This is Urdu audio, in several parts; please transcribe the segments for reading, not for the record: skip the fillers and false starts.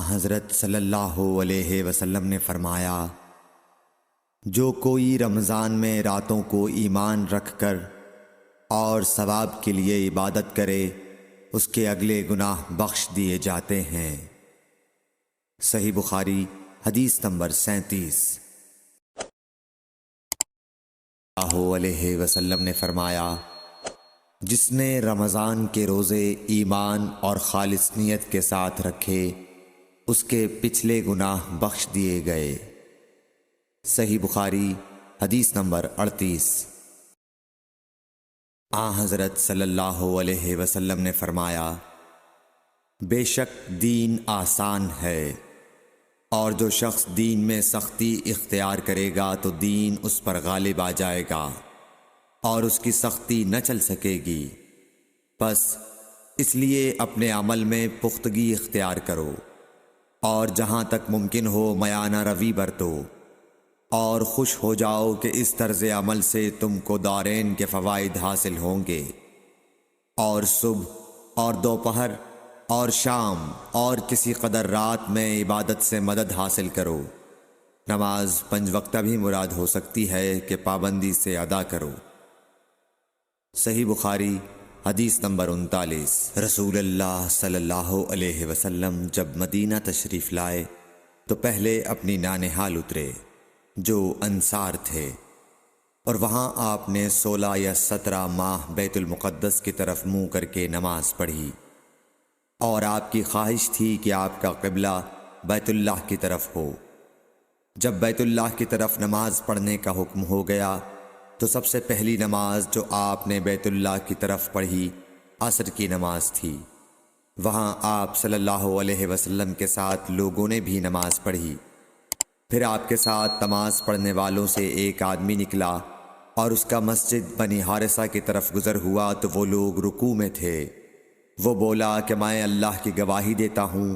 حضرت صلی اللہ علیہ وسلم نے فرمایا، جو کوئی رمضان میں راتوں کو ایمان رکھ کر اور ثواب کے لیے عبادت کرے، اس کے اگلے گناہ بخش دیے جاتے ہیں۔ صحیح بخاری حدیث نمبر 37۔ اللہ علیہ وسلم نے فرمایا، جس نے رمضان کے روزے ایمان اور خالص نیت کے ساتھ رکھے، اس کے پچھلے گناہ بخش دیے گئے۔ صحیح بخاری حدیث نمبر 38۔ حضرت صلی اللہ علیہ وسلم نے فرمایا، بے شک دین آسان ہے، اور جو شخص دین میں سختی اختیار کرے گا تو دین اس پر غالب آ جائے گا اور اس کی سختی نہ چل سکے گی۔ بس اس لیے اپنے عمل میں پختگی اختیار کرو، اور جہاں تک ممکن ہو میانہ روی برتو، اور خوش ہو جاؤ کہ اس طرز عمل سے تم کو دارین کے فوائد حاصل ہوں گے، اور صبح اور دوپہر اور شام اور کسی قدر رات میں عبادت سے مدد حاصل کرو۔ نماز 5 وقتہ بھی مراد ہو سکتی ہے کہ پابندی سے ادا کرو۔ صحیح بخاری حدیث نمبر 39۔ رسول اللہ صلی اللہ علیہ وسلم جب مدینہ تشریف لائے تو پہلے اپنی نانہال اترے جو انصار تھے، اور وہاں آپ نے 16 یا 17 ماہ بیت المقدس کی طرف منہ کر کے نماز پڑھی، اور آپ کی خواہش تھی کہ آپ کا قبلہ بیت اللہ کی طرف ہو۔ جب بیت اللہ کی طرف نماز پڑھنے کا حکم ہو گیا تو سب سے پہلی نماز جو آپ نے بیت اللہ کی طرف پڑھی عصر کی نماز تھی۔ وہاں آپ صلی اللہ علیہ وسلم کے ساتھ لوگوں نے بھی نماز پڑھی۔ پھر آپ کے ساتھ نماز پڑھنے والوں سے ایک آدمی نکلا اور اس کا مسجد بنی حارثہ کی طرف گزر ہوا تو وہ لوگ رکوع میں تھے۔ وہ بولا کہ میں اللہ کی گواہی دیتا ہوں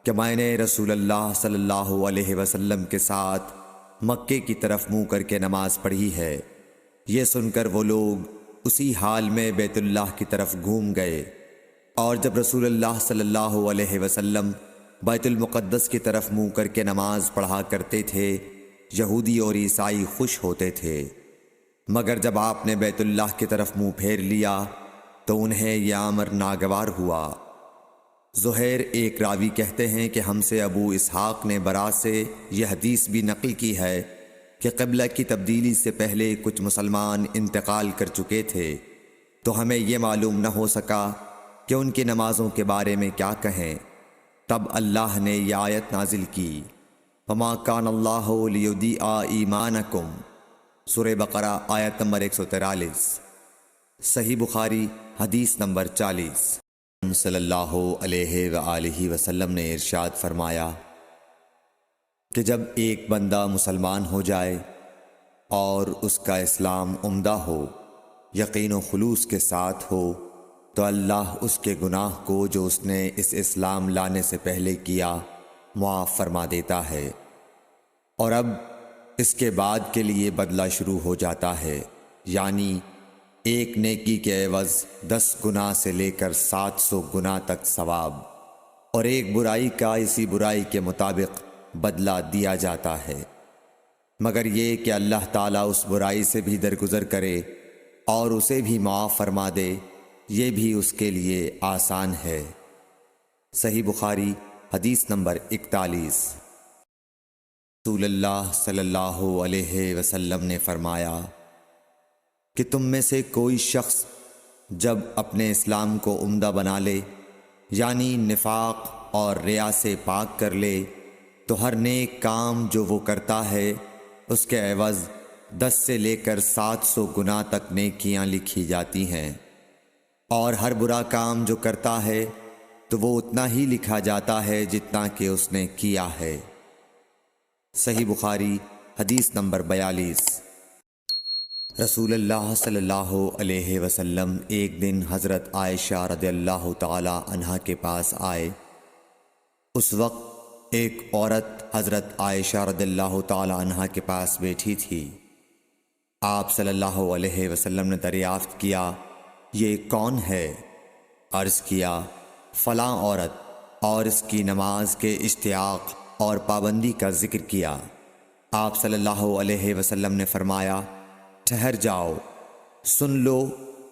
کہ میں نے رسول اللہ صلی اللہ علیہ وسلم کے ساتھ مکے کی طرف منہ کر کے نماز پڑھی ہے۔ یہ سن کر وہ لوگ اسی حال میں بیت اللہ کی طرف گھوم گئے، اور جب رسول اللہ صلی اللہ علیہ وسلم بیت المقدس کی طرف منہ کر کے نماز پڑھا کرتے تھے، یہودی اور عیسائی خوش ہوتے تھے، مگر جب آپ نے بیت اللہ کی طرف منہ پھیر لیا تو انہیں یہ امر ناگوار ہوا۔ زہیر ایک راوی کہتے ہیں کہ ہم سے ابو اسحاق نے برا سے یہ حدیث بھی نقل کی ہے کہ قبلہ کی تبدیلی سے پہلے کچھ مسلمان انتقال کر چکے تھے، تو ہمیں یہ معلوم نہ ہو سکا کہ ان کی نمازوں کے بارے میں کیا کہیں۔ تب اللہ نے یہ آیت نازل کی، وَمَا كَانَ اللَّهُ لِيُضِيعَ إِيمَانَكُمْ، سورہ بقرہ آیت نمبر 143۔ صحیح بخاری حدیث نمبر 40۔ صلی اللہ علیہ وآلہ وسلم نے ارشاد فرمایا کہ جب ایک بندہ مسلمان ہو جائے اور اس کا اسلام عمدہ ہو، یقین و خلوص کے ساتھ ہو، تو اللہ اس کے گناہ کو جو اس نے اس اسلام لانے سے پہلے کیا معاف فرما دیتا ہے، اور اب اس کے بعد کے لیے بدلہ شروع ہو جاتا ہے، یعنی ایک نیکی کے عوض 10 گناہ سے لے کر 700 گناہ تک ثواب، اور ایک برائی کا اسی برائی کے مطابق بدلہ دیا جاتا ہے، مگر یہ کہ اللہ تعالیٰ اس برائی سے بھی درگزر کرے اور اسے بھی معاف فرما دے، یہ بھی اس کے لیے آسان ہے۔ صحیح بخاری حدیث نمبر 41۔ رسول اللہ صلی اللہ علیہ وسلم نے فرمایا کہ تم میں سے کوئی شخص جب اپنے اسلام کو عمدہ بنا لے، یعنی نفاق اور ریا سے پاک کر لے، تو ہر نیک کام جو وہ کرتا ہے اس کے عوض 10 سے لے کر 700 گناہ تک نیکیاں لکھی جاتی ہیں، اور ہر برا کام جو کرتا ہے تو وہ اتنا ہی لکھا جاتا ہے جتنا کہ اس نے کیا ہے۔ صحیح بخاری حدیث نمبر 42۔ رسول اللہ صلی اللہ علیہ وسلم ایک دن حضرت عائشہ رضی اللہ تعالی عنہا کے پاس آئے۔ اس وقت ایک عورت حضرت عائشہ رضی اللہ تعالی عنہا کے پاس بیٹھی تھی۔ آپ صلی اللہ علیہ وسلم نے دریافت کیا، یہ کون ہے؟ عرض کیا، فلاں عورت، اور اس کی نماز کے اشتیاق اور پابندی کا ذکر کیا۔ آپ صلی اللہ علیہ وسلم نے فرمایا، ٹھہر جاؤ، سن لو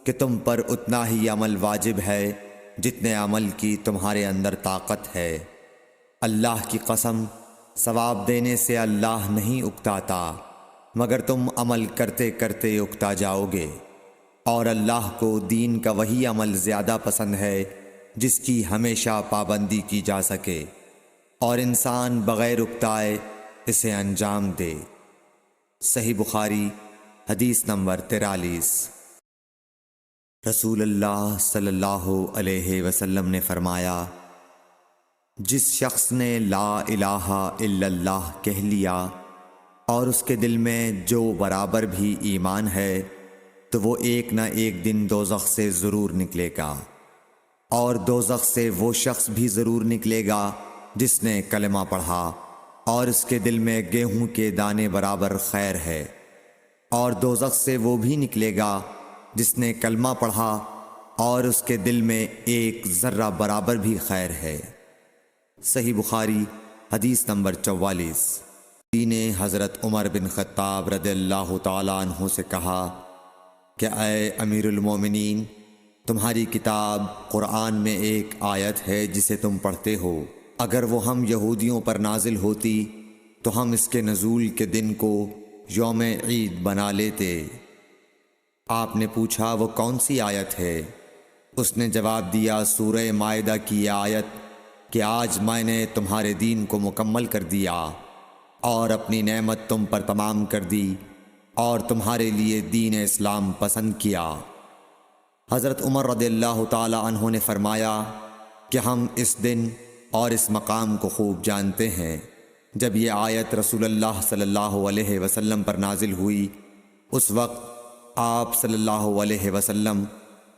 کہ تم پر اتنا ہی عمل واجب ہے جتنے عمل کی تمہارے اندر طاقت ہے۔ اللہ کی قسم، ثواب دینے سے اللہ نہیں اکتاتا، مگر تم عمل کرتے کرتے اکتا جاؤ گے، اور اللہ کو دین کا وہی عمل زیادہ پسند ہے جس کی ہمیشہ پابندی کی جا سکے، اور انسان بغیر اکتائے اسے انجام دے۔ صحیح بخاری حدیث نمبر 43۔ رسول اللہ صلی اللہ علیہ وسلم نے فرمایا، جس شخص نے لا الہ الا اللہ کہہ لیا اور اس کے دل میں جو برابر بھی ایمان ہے تو وہ ایک نہ ایک دن دوزخ سے ضرور نکلے گا، اور دوزخ سے وہ شخص بھی ضرور نکلے گا جس نے کلمہ پڑھا اور اس کے دل میں گیہوں کے دانے برابر خیر ہے، اور دوزخ سے وہ بھی نکلے گا جس نے کلمہ پڑھا اور اس کے دل میں ایک ذرہ برابر بھی خیر ہے۔ صحیح بخاری حدیث نمبر 44۔ نے حضرت عمر بن خطاب رضی اللہ تعالیٰ عنہ سے کہا کہ اے امیر المومنین، تمہاری کتاب قرآن میں ایک آیت ہے جسے تم پڑھتے ہو، اگر وہ ہم یہودیوں پر نازل ہوتی تو ہم اس کے نزول کے دن کو یوم عید بنا لیتے۔ آپ نے پوچھا وہ کون سی آیت ہے؟ اس نے جواب دیا، سورہ مائدہ کی آیت کہ آج میں نے تمہارے دین کو مکمل کر دیا اور اپنی نعمت تم پر تمام کر دی اور تمہارے لیے دین اسلام پسند کیا۔ حضرت عمر رضی اللہ تعالی عنہ نے فرمایا کہ ہم اس دن اور اس مقام کو خوب جانتے ہیں۔ جب یہ آیت رسول اللہ صلی اللہ علیہ وسلم پر نازل ہوئی، اس وقت آپ صلی اللہ علیہ وسلم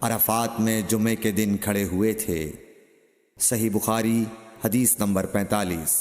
عرفات میں جمعے کے دن کھڑے ہوئے تھے۔ صحیح بخاری حدیث نمبر 45۔